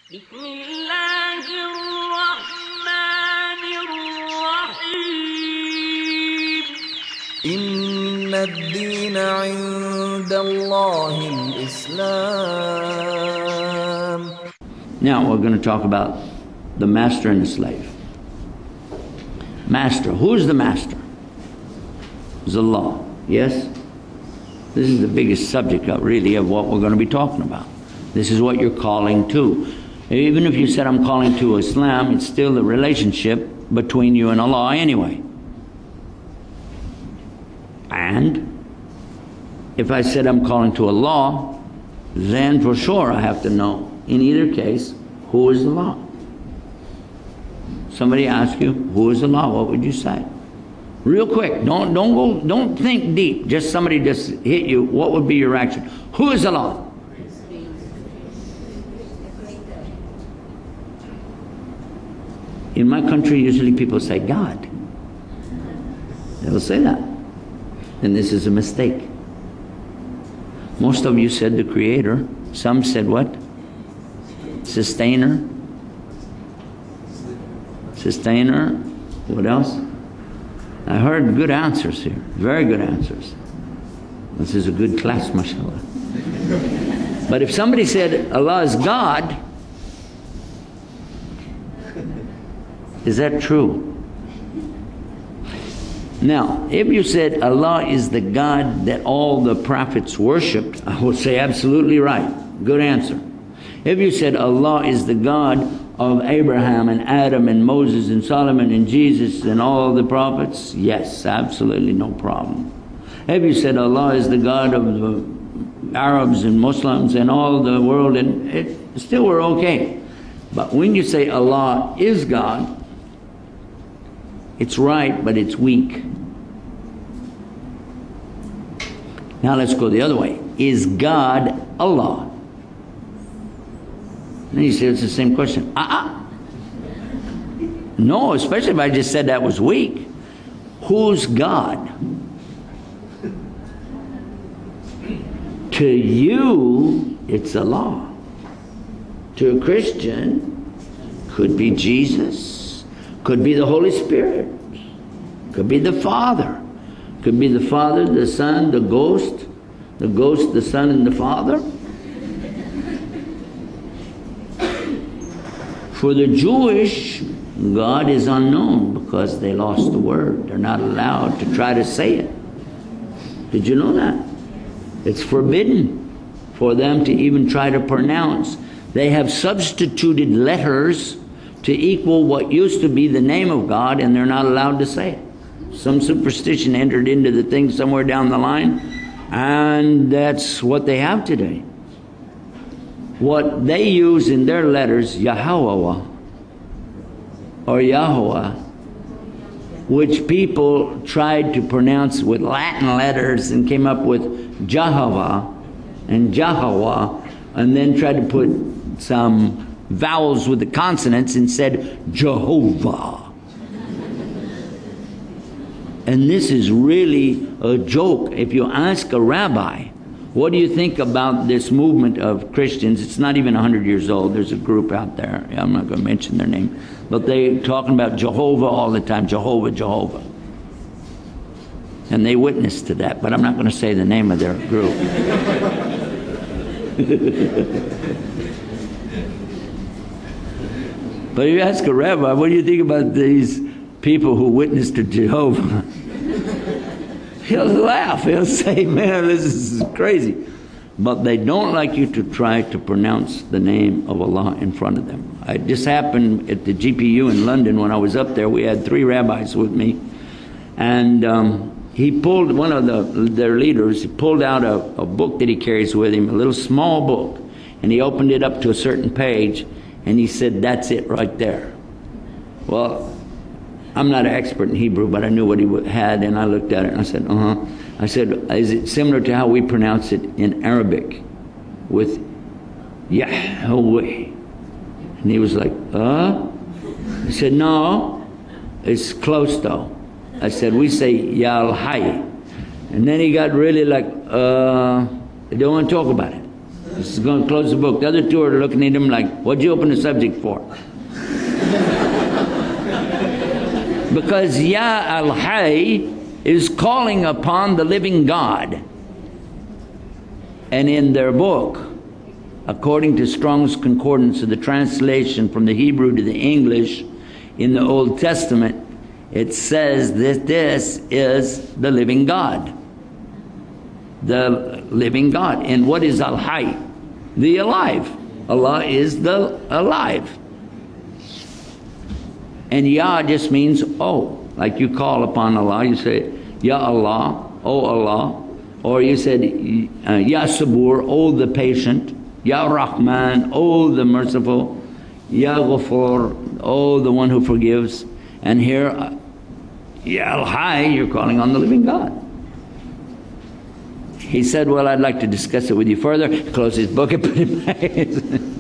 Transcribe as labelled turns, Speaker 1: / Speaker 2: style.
Speaker 1: بسم الله الرحمن الرحيم
Speaker 2: إن الدين عند الله الإسلام.
Speaker 3: Now we're going to talk about the master and the slave. Master. Who's the master? It's Allah. Yes? This is the biggest subject of what we're going to be talking about. This is what you're calling to. Even if you said I'm calling to Islam, it's still the relationship between you and Allah anyway. And if I said I'm calling to Allah, then for sure I have to know, in either case, who is Allah? Somebody asks you, who is Allah? What would you say? Real quick, don't think deep. Just somebody just hit you, what would be your reaction? Who is Allah? In my country, usually people say God. They'll say that. And this is a mistake. Most of you said the Creator. Some said what? Sustainer. Sustainer. What else? I heard good answers here. Very good answers. This is a good class, mashallah. But if somebody said Allah is God, is that true? Now, if you said Allah is the God that all the prophets worshipped, I would say absolutely right. Good answer. If you said Allah is the God of Abraham and Adam and Moses and Solomon and Jesus and all the prophets, yes, absolutely no problem. If you said Allah is the God of the Arabs and Muslims and all the world, and it still were okay. But when you say Allah is God, it's right, but it's weak. Now let's go the other way. Is God Allah? Then you say it's the same question. No, especially if I just said that was weak. Who's God? To you, it's Allah. To a Christian, could be Jesus, could be the Holy Spirit, could be the Father. Could be the Father, the Son, the Ghost, the Son, and the Father. For the Jewish, God is unknown because they lost the word. They're not allowed to try to say it. Did you know that? It's forbidden for them to even try to pronounce. They have substituted letters to equal what used to be the name of God, and they're not allowed to say it. Some superstition entered into the thing somewhere down the line, and that's what they have today. What they use in their letters, Yahweh or Yahweh, which people tried to pronounce with Latin letters and came up with Jehovah and Jehovah, and then tried to put some vowels with the consonants and said Jehovah. And this is really a joke. If you ask a rabbi, what do you think about this movement of Christians? It's not even 100 years old. There's a group out there. I'm not going to mention their name. But they're talking about Jehovah all the time. Jehovah, Jehovah. And they witness to that. But I'm not going to say the name of their group. But if you ask a rabbi, what do you think about these people who witness to Jehovah? He'll laugh. He'll say, man, this is crazy. But they don't like you to try to pronounce the name of Allah in front of them. It just happened at the GPU in London when I was up there. We had 3 rabbis with me. And he pulled, one of their leaders, he pulled out a book that he carries with him, a little small book. And he opened it up to a certain page. And he said, that's it right there. Well, I'm not an expert in Hebrew, but I knew what he had, and I looked at it and I said, I said, is it similar to how we pronounce it in Arabic with Yahweh? And he was like, He said, no, it's close though. I said, we say Yal-Hay. And then he got really like, I don't want to talk about it. He's going to close the book. The other two are looking at him like, what'd you open the subject for? Because Ya Al-Hayy is calling upon the living God. And in their book, according to Strong's Concordance of the translation from the Hebrew to the English in the Old Testament, it says that this is the living God. The living God. And what is Al-Hayy? The alive. Allah is the alive. And Ya just means oh. Like you call upon Allah, you say, Ya Allah, oh Allah. Or you said, Ya Sabur, oh the patient. Ya Rahman, oh the merciful. Ya Ghafur, oh the one who forgives. And here, Ya Al-Hayy, you're calling on the living God. He said, well, I'd like to discuss it with you further. Close his book and put it back.